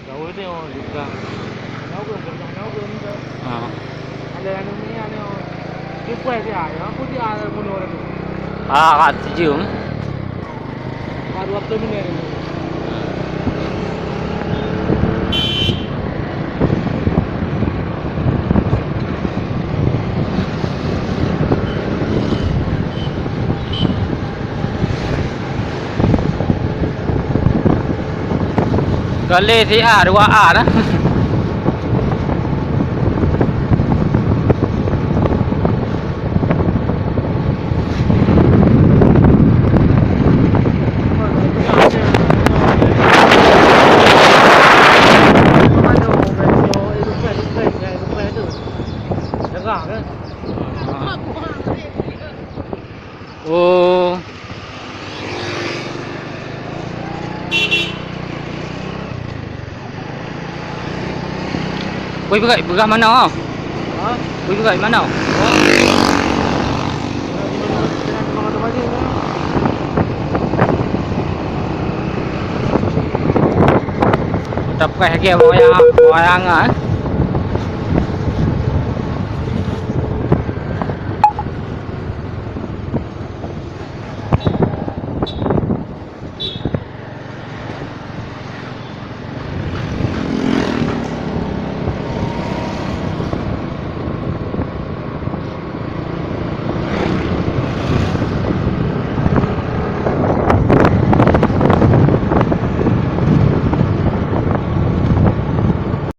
Gaul tu yang juga. Nau ke ni. Ada anu ni anu. Kipas dia, yang putih ada mundur tu. Kat sejum. Baru waktu ni. Gali si A 2A ណា Oh. Woi berat mana? Ha? Woi berat mana? Tập cái kia orang ah.